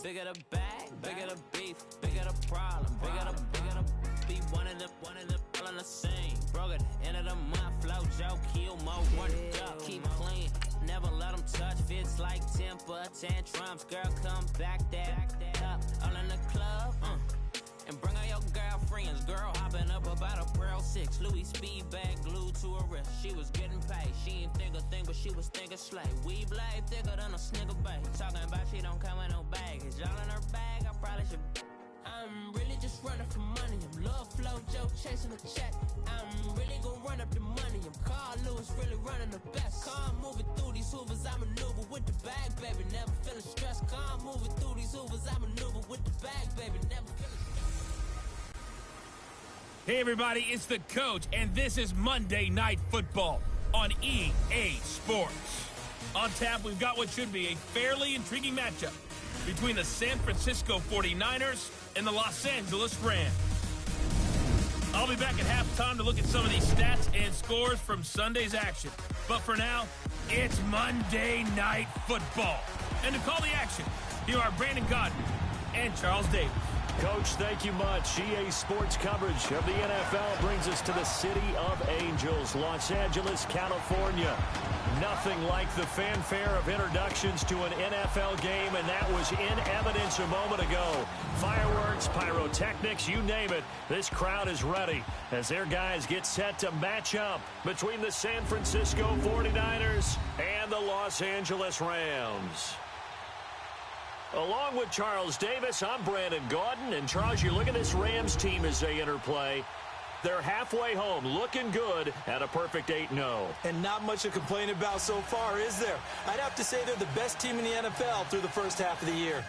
Bigger the bag, bigger the beef, bigger the problem, bigger the be one of them all in the same. Broke at the end of the month, flow Joe, kill more, run it up, keep clean. Never let them touch, fits like temper tantrums. Girl, come back that up, all in the club, and bring all your girlfriends. Girl hopping up about a Pearl 6, Louis speed bag glued to her wrist. She was getting paid, she ain't think a thing, but she was thinking slay. We blade thicker than a snigger bait. Talking about she don't come with no baggage. All in her bag, I probably should. I'm really just running for money. I'm love flow Joe chasing the check. I'm really gonna run up the money. I'm Carl Lewis, really running the best. Car moving through these hoovers, I maneuver with the bag, baby. Never feeling stressed. Car moving through these hoovers, I maneuver with the bag, baby. Never feeling stressed. Hey everybody, it's the coach, and this is Monday Night Football on EA Sports. On tap, we've got what should be a fairly intriguing matchup between the San Francisco 49ers and the Los Angeles Rams. I'll be back at halftime to look at some of these stats and scores from Sunday's action. But for now, it's Monday Night Football. And to call the action, here are Brandon Godden and Charles Davis. Coach, thank you much. EA Sports coverage of the NFL brings us to the City of Angels, Los Angeles, California. Nothing like the fanfare of introductions to an NFL game, and that was in evidence a moment ago. Fireworks, pyrotechnics, you name it. This crowd is ready as their guys get set to match up between the San Francisco 49ers and the Los Angeles Rams. Along with Charles Davis, I'm Brandon Gaudin. And Charles, you look at this Rams team as they interplay. They're halfway home, looking good at a perfect 8-0. And not much to complain about so far, is there? I'd have to say they're the best team in the NFL through the first half of the year.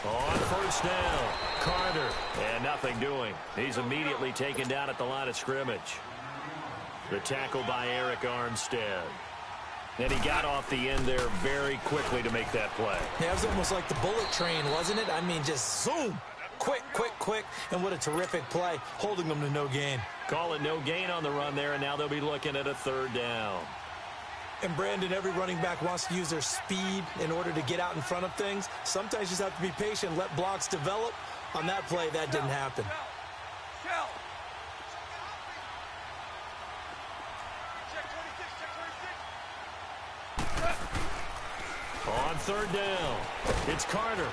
On first down, Carter, and nothing doing. He's immediately taken down at the line of scrimmage. The tackle by Eric Armstead. And he got off the end there very quickly to make that play. Yeah, it was almost like the bullet train, wasn't it? I mean, just zoom. Quick, quick, quick. And what a terrific play, holding them to no gain. Call it no gain on the run there, and now they'll be looking at a third down. And Brandon, every running back wants to use their speed in order to get out in front of things. Sometimes you just have to be patient, let blocks develop. On that play, that didn't happen. On third down, it's Carter.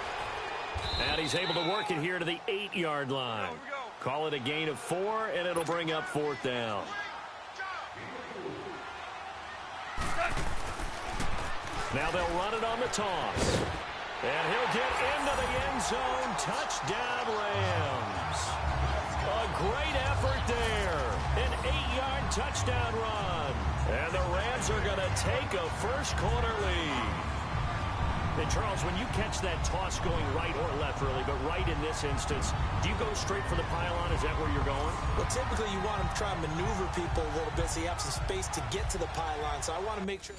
And he's able to work it here to the 8-yard line. Call it a gain of 4, and it'll bring up fourth down. Now they'll run it on the toss. And he'll get into the end zone. Touchdown, Rams. A great effort there. An 8-yard touchdown run. And the Rams are going to take a first quarter lead. And Charles, when you catch that toss going right or left, really, but right in this instance, do you go straight for the pylon? Is that where you're going? Well, typically you want to try and maneuver people a little bit so you have some space to get to the pylon. So I want to make sure.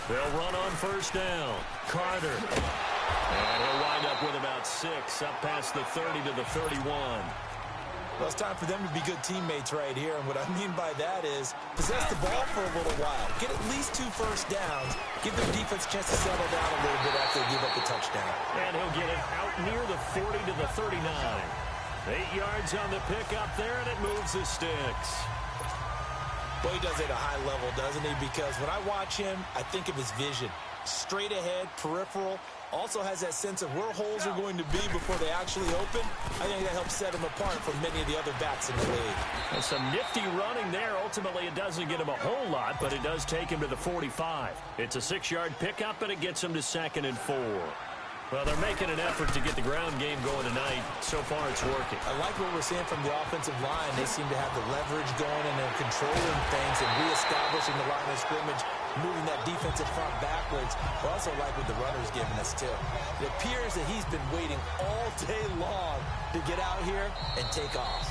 They'll run on first down. Carter. And he'll wind up with about 6, up past the 30 to the 31. Well, it's time for them to be good teammates right here. And what I mean by that is possess the ball for a little while. Get at least 2 first downs. Give their defense a chance to settle down a little bit after they give up the touchdown. And he'll get it out near the 40 to the 39. 8 yards on the pickup there, and it moves the sticks. Well, he does it at a high level, doesn't he? Because when I watch him, I think of his vision. Straight ahead, peripheral. Also has that sense of where holes are going to be before they actually open. I think that helps set him apart from many of the other backs in the league. And some nifty running there. Ultimately, it doesn't get him a whole lot, but it does take him to the 45. It's a 6-yard pickup, and it gets him to 2nd and 4. Well, they're making an effort to get the ground game going tonight. So far, it's working. I like what we're seeing from the offensive line. They seem to have the leverage going, and they're controlling things and reestablishing the line of scrimmage, moving that defensive front backwards. I also like what the runner's giving us, too. It appears that he's been waiting all day long to get out here and take off.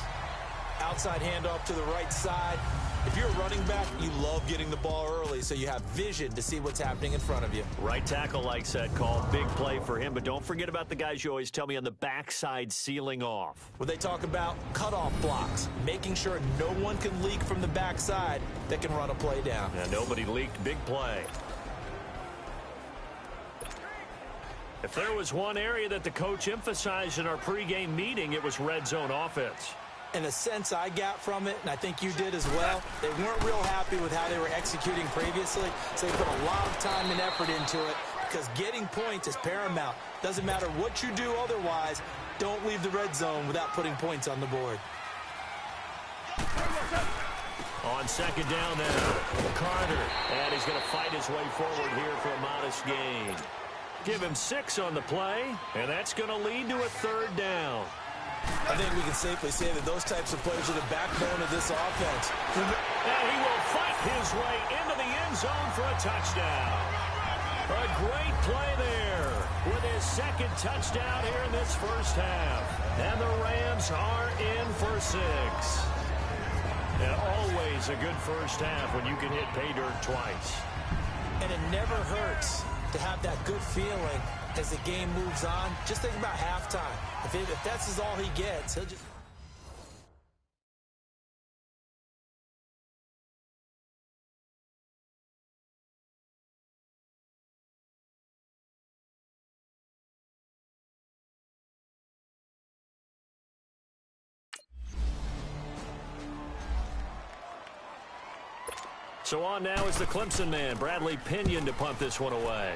Outside handoff to the right side. If you're a running back, you love getting the ball early so you have vision to see what's happening in front of you. Right tackle likes that call. Big play for him, but don't forget about the guys you always tell me on the backside sealing off. When they talk about cutoff blocks, making sure no one can leak from the backside that can run a play down. Yeah, nobody leaked. Big play. If there was one area that the coach emphasized in our pregame meeting, it was red zone offense. And the sense I got from it, and I think you did as well, they weren't real happy with how they were executing previously, so they put a lot of time and effort into it because getting points is paramount. Doesn't matter what you do otherwise, don't leave the red zone without putting points on the board. On second down now, Carter, and he's going to fight his way forward here for a modest gain. Give him 6 on the play, and that's going to lead to a third down. I think we can safely say that those types of plays are the backbone of this offense. And he will fight his way into the end zone for a touchdown. A great play there with his second touchdown here in this first half. And the Rams are in for 6. And always a good first half when you can hit pay dirt twice. And it never hurts to have that good feeling as the game moves on. Just think about halftime. If that's all he gets, he'll just... So on now is the Clemson man, Bradley Pinion, to punt this one away.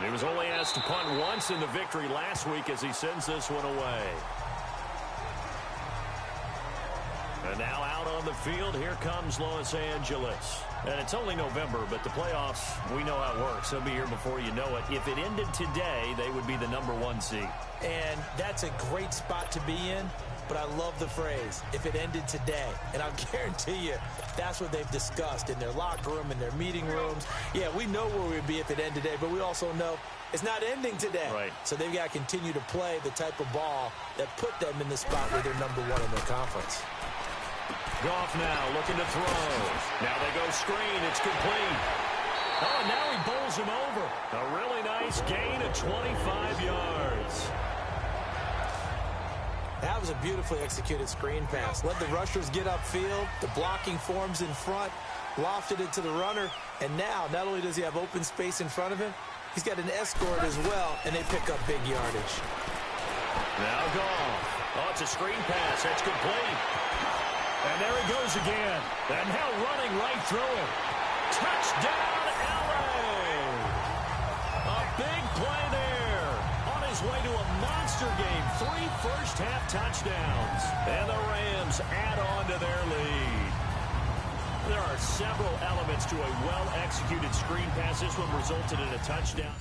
He was only asked to punt once in the victory last week as he sends this one away. And now out on the field, here comes Los Angeles. And it's only November, but the playoffs, we know how it works. They'll be here before you know it. If it ended today, they would be the #1 seed. And that's a great spot to be in. But I love the phrase, if it ended today. And I'll guarantee you, that's what they've discussed in their locker room, in their meeting rooms. Yeah, we know where we'd be if it ended today, but we also know it's not ending today. Right. So they've got to continue to play the type of ball that put them in the spot where they're #1 in their conference. Goff now looking to throw. Now they go screen. It's complete. Oh, and now he bowls him over. A really nice gain of 25 yards. That was a beautifully executed screen pass. Let the rushers get upfield. The blocking forms in front. Lofted it to the runner. And now, not only does he have open space in front of him, he's got an escort as well, and they pick up big yardage. Now Goff. Oh, it's a screen pass. That's complete. And there he goes again. And now running right through him. Touchdown, L.A. A big play there. On his way to a monster game. 3 first-half touchdowns. And the Rams add on to their lead. There are several elements to a well-executed screen pass. This one resulted in a touchdown.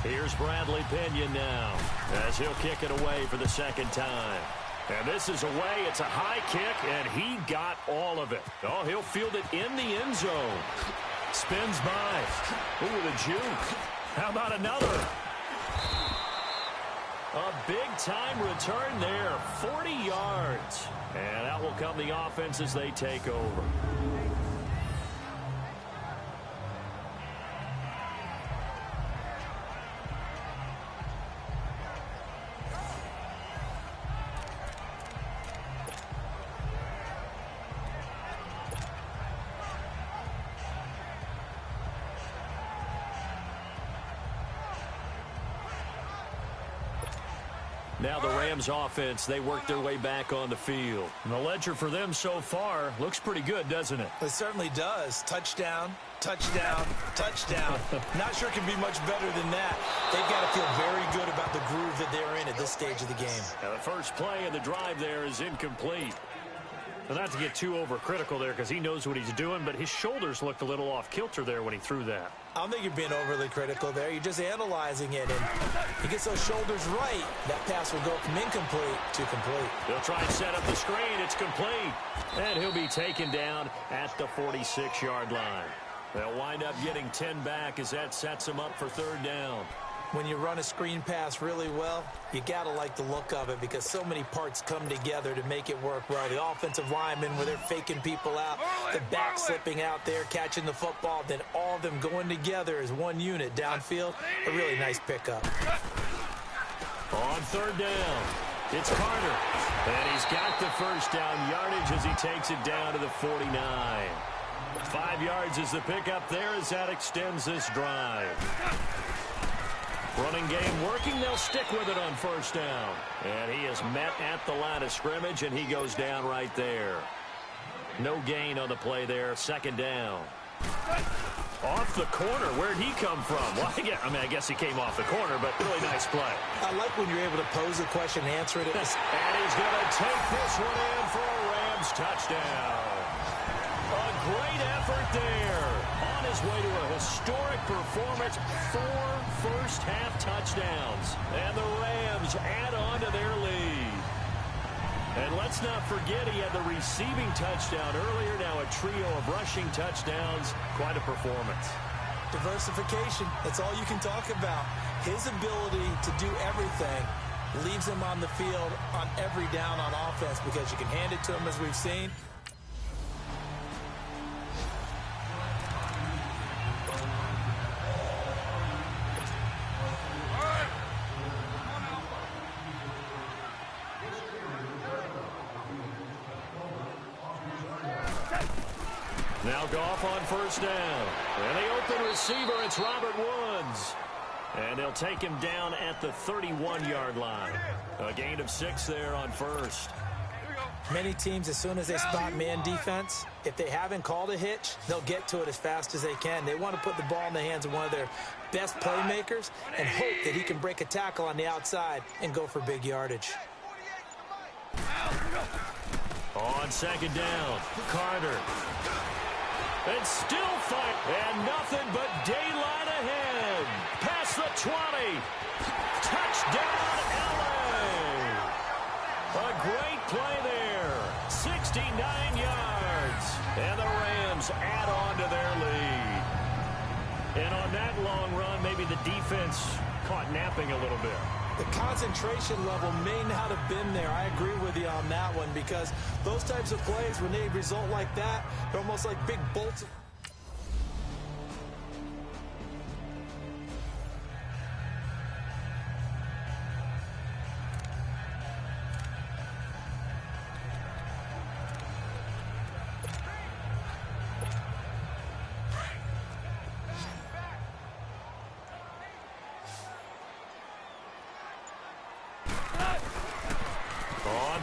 Here's Bradley Pinion now as he'll kick it away for the second time. And this is away. It's a high kick, and he got all of it. Oh, he'll field it in the end zone. Spins by. Ooh, the juke. How about another? A big-time return there. 40 yards. And out will come the offense as they take over. Now the Rams offense, they work their way back on the field. And the ledger for them so far looks pretty good, doesn't it? It certainly does. Touchdown, touchdown, touchdown. Not sure it can be much better than that. They've got to feel very good about the groove that they're in at this stage of the game. Now the first play of the drive there is incomplete. Well, not to get too overcritical there because he knows what he's doing, but his shoulders looked a little off kilter there when he threw that. I don't think you're being overly critical there. You're just analyzing it, and he gets those shoulders right. That pass will go from incomplete to complete. He'll try and set up the screen. It's complete. And he'll be taken down at the 46-yard line. They'll wind up getting 10 back as that sets him up for third down. When you run a screen pass really well, you got to like the look of it because so many parts come together to make it work well. The offensive linemen where they're faking people out, the back slipping out there, catching the football, then all of them going together as one unit downfield. A really nice pickup. On third down, it's Carter. And he's got the first down yardage as he takes it down to the 49. 5 yards is the pickup there as that extends this drive. Running game working. They'll stick with it on first down. And he is met at the line of scrimmage, and he goes down right there. No gain on the play there. Second down. Off the corner. Where'd he come from? Well, I guess he came off the corner, but really nice play. I like when you're able to pose a question and answer it. And he's going to take this one in for a Rams touchdown. A great effort there. On his way to a historic performance. 4 first-half touchdowns. And the Rams add on to their lead. And let's not forget he had the receiving touchdown earlier. Now a trio of rushing touchdowns. Quite a performance. Diversification. That's all you can talk about. His ability to do everything leaves him on the field on every down on offense because you can hand it to him as we've seen. Now Goff on first down. And the open receiver, it's Robert Woods. And they'll take him down at the 31-yard line. A gain of 6 there on first. Many teams, as soon as they spot man defense, if they haven't called a hitch, they'll get to it as fast as they can. They want to put the ball in the hands of one of their best playmakers and hope that he can break a tackle on the outside and go for big yardage. On second down, Carter. And still fight. And nothing but daylight ahead. Past the 20. Touchdown, L.A. A great play there. 69 yards. And the Rams add on to their lead. And on that long run, maybe the defense caught napping a little bit. The concentration level may not have been there. I agree with you on that one because those types of plays, when they result like that, they're almost like big bolts.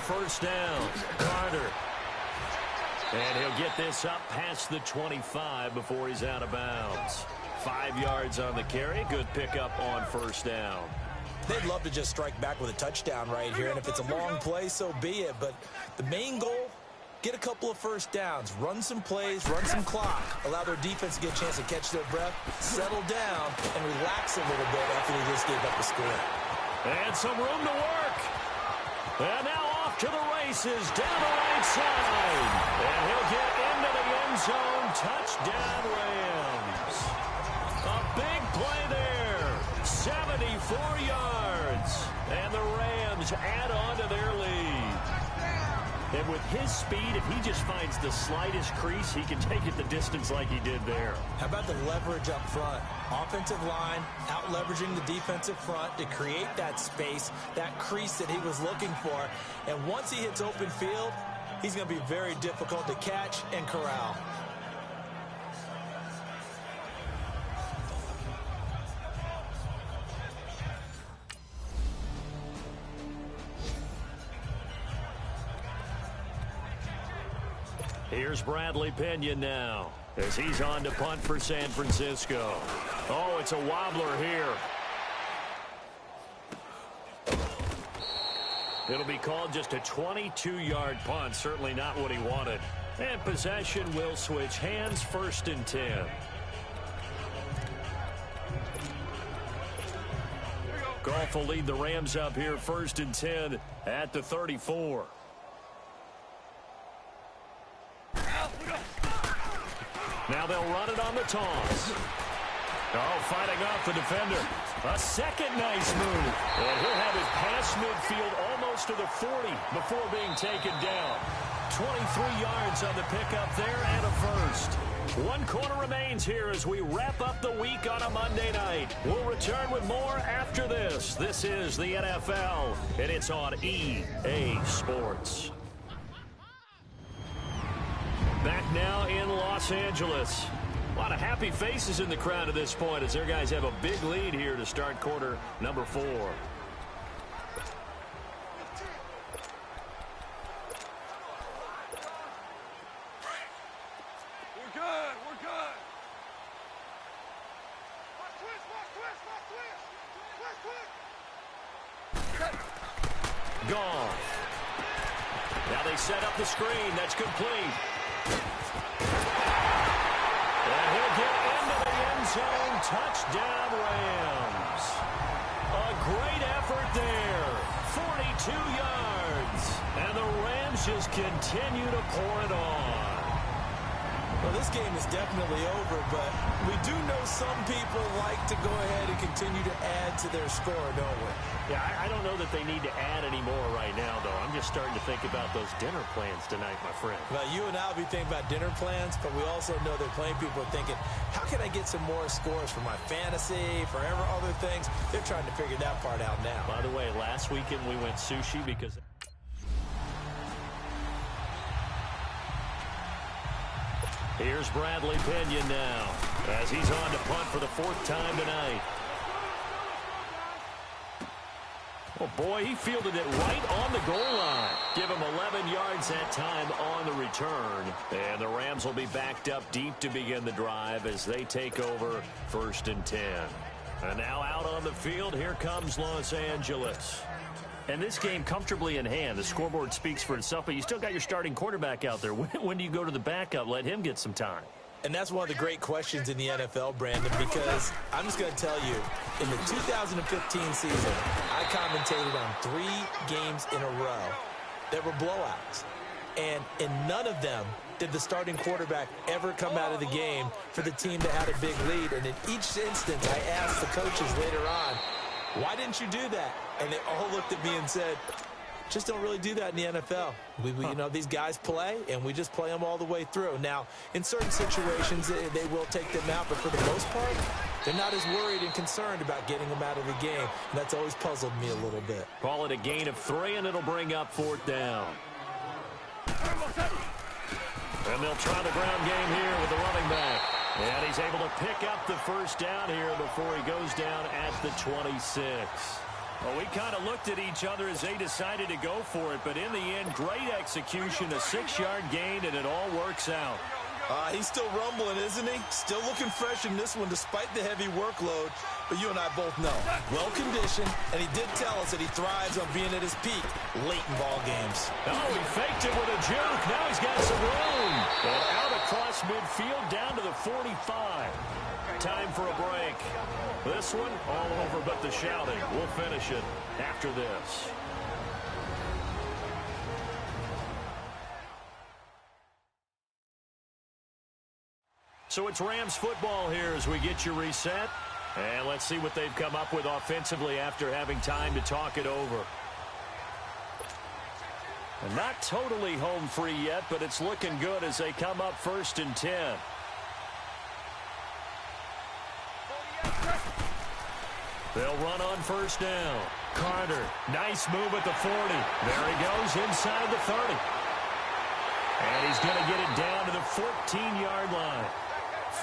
First down, Carter. And he'll get this up past the 25 before he's out of bounds. 5 yards on the carry. Good pickup on first down. They'd love to just strike back with a touchdown right here, and if it's a long play, so be it. But the main goal, get a couple of first downs, run some plays, run some clock, allow their defense to get a chance to catch their breath, settle down, and relax a little bit after they just gave up the score. And some room to work. And now off to the races down the right side. And he'll get into the end zone. Touchdown, Rams. A big play there. 74 yards. And the Rams add on to their lead. And with his speed, if he just finds the slightest crease, he can take it the distance like he did there. How about the leverage up front? Offensive line out-leveraging the defensive front to create that space, that crease that he was looking for. And once he hits open field, he's going to be very difficult to catch and corral. Here's Bradley Pinion now as he's on to punt for San Francisco. Oh, it's a wobbler here. It'll be called just a 22-yard punt. Certainly not what he wanted. And possession will switch hands, 1st and 10. Goff will lead the Rams up here, 1st and 10 at the 34. Now they'll run it on the toss. Oh, fighting off the defender. A second nice move. And he'll have it past midfield almost to the 40 before being taken down. 23 yards on the pickup there and a first. 1 quarter remains here as we wrap up the week on a Monday night. We'll return with more after this. This is the NFL, and it's on EA Sports. Back now in Los Angeles. A lot of happy faces in the crowd at this point as their guys have a big lead here to start quarter number 4. We're good. We're good. Gone. Now they set up the screen. That's complete. And he'll get into the end zone. Touchdown, Rams. A great effort there. 42 yards. And the Rams just continue to pour it on. Well, this game is definitely over, but we do know some people like to go ahead and continue to add to their score, don't we? Yeah, I don't know that they need to add any more right now, though. I'm just starting to think about those dinner plans tonight, my friend. Well, you and I will be thinking about dinner plans, but we also know that plenty of people are thinking, how can I get some more scores for my fantasy, for other things? They're trying to figure that part out now. By the way, last weekend we went sushi because... Here's Bradley Pinion now as he's on to punt for the 4th time tonight. Oh, boy, he fielded it right on the goal line. Give him 11 yards that time on the return. And the Rams will be backed up deep to begin the drive as they take over 1st and 10. And now out on the field, here comes Los Angeles. And this game comfortably in hand. The scoreboard speaks for itself, but you still got your starting quarterback out there. When do you go to the backup? Let him get some time. And that's one of the great questions in the NFL, Brandon, because I'm just going to tell you, in the 2015 season, I commentated on 3 games in a row that were blowouts. And in none of them did the starting quarterback ever come out of the game for the team that had a big lead. And in each instance, I asked the coaches later on, why didn't you do that? And they all looked at me and said, just don't really do that in the NFL. You know, these guys play, and we just play them all the way through. Now, in certain situations, they will take them out, but for the most part, they're not as worried and concerned about getting them out of the game. And that's always puzzled me a little bit. Call it a gain of 3, and it'll bring up 4th down. And they'll try the ground game here with the running back. And he's able to pick up the 1st down here before he goes down at the 26. Well, we kind of looked at each other as they decided to go for it, but in the end, great execution, a 6-yard gain, and it all works out. He's still rumbling, isn't he? Still looking fresh in this one despite the heavy workload. But you and I both know, well-conditioned, and he did tell us that he thrives on being at his peak late in ball games. Oh, he faked it with a juke. Now he's got some room. And out across midfield down to the 45. Time for a break. This one all over but the shouting. We'll finish it after this. So it's Rams football here as we get you reset. And let's see what they've come up with offensively after having time to talk it over. And not totally home free yet, but it's looking good as they come up 1st and 10. They'll run on 1st down. Carter, nice move at the 40. There he goes inside the 30. And he's going to get it down to the 14-yard line.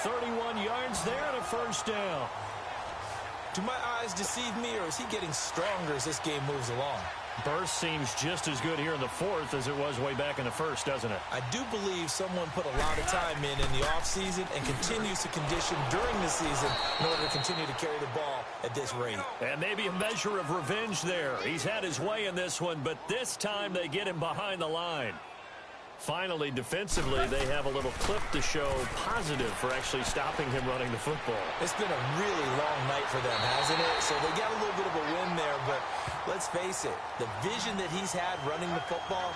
31 yards there and a 1st down. Do my eyes deceive me, or is he getting stronger as this game moves along? Burst seems just as good here in the fourth as it was way back in the first, doesn't it? I do believe someone put a lot of time in the offseason and continues to condition during the season in order to continue to carry the ball at this rate. And maybe a measure of revenge there. He's had his way in this one, but this time they get him behind the line. Finally, defensively, they have a little clip to show positive for actually stopping him running the football. It's been a really long night for them, hasn't it? So they got a little bit of a win there, but let's face it, the vision that he's had running the football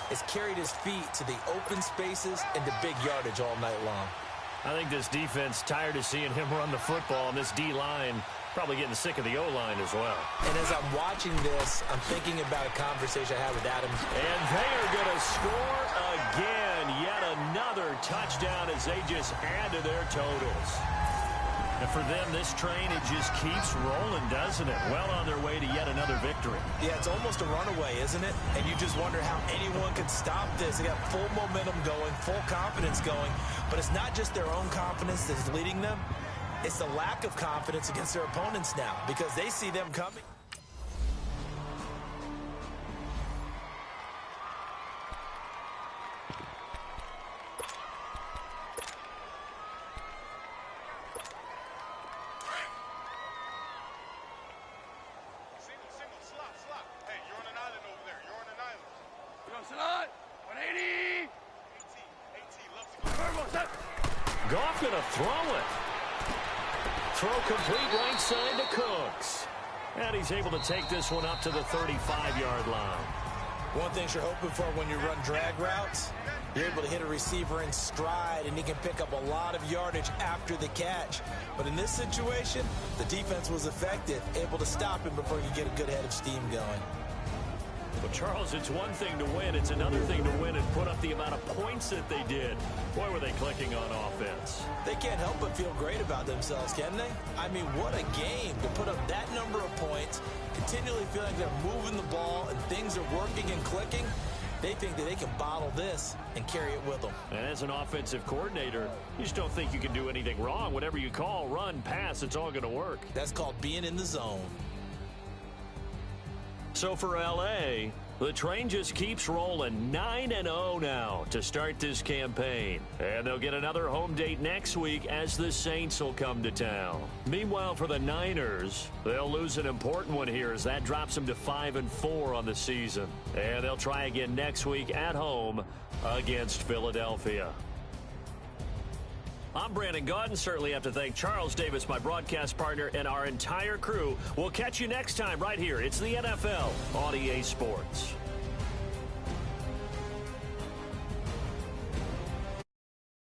has carried his feet to the open spaces and the big yardage all night long. I think this defense tired of seeing him run the football, and this D-line probably getting sick of the O-line as well. And as I'm watching this, I'm thinking about a conversation I had with Adam. And they are going to score again. Yet another touchdown as they just add to their totals. And for them, this train, it just keeps rolling, doesn't it? Well on their way to yet another victory. Yeah, it's almost a runaway, isn't it? And you just wonder how anyone could stop this. They got full momentum going, full confidence going. But it's not just their own confidence that's leading them. It's the lack of confidence against their opponents now because they see them coming. Single, slot. Hey, you're on an island over there. You're on an island. You're on slot. 180. AT loves to go. Verbal set. Goff going to throw it. Throw complete right side to Cooks. And he's able to take this one up to the 35-yard line. One thing you're hoping for when you run drag routes, you're able to hit a receiver in stride, and he can pick up a lot of yardage after the catch. But in this situation, the defense was effective, able to stop him before he could get a good head of steam going. Well, Charles, it's one thing to win. It's another thing to win and put up the amount of points that they did. Boy, were they clicking on offense. They can't help but feel great about themselves, can they? I mean, what a game to put up that number of points, continually feeling like they're moving the ball and things are working and clicking. They think that they can bottle this and carry it with them. And as an offensive coordinator, you just don't think you can do anything wrong. Whatever you call, run, pass, it's all going to work. That's called being in the zone. So for L.A., the train just keeps rolling 9-0 now to start this campaign. And they'll get another home date next week as the Saints will come to town. Meanwhile, for the Niners, they'll lose an important one here as that drops them to 5-4 on the season. And they'll try again next week at home against Philadelphia. I'm Brandon Gaudin. Certainly have to thank Charles Davis, my broadcast partner, and our entire crew. We'll catch you next time right here. It's the NFL on EA Sports.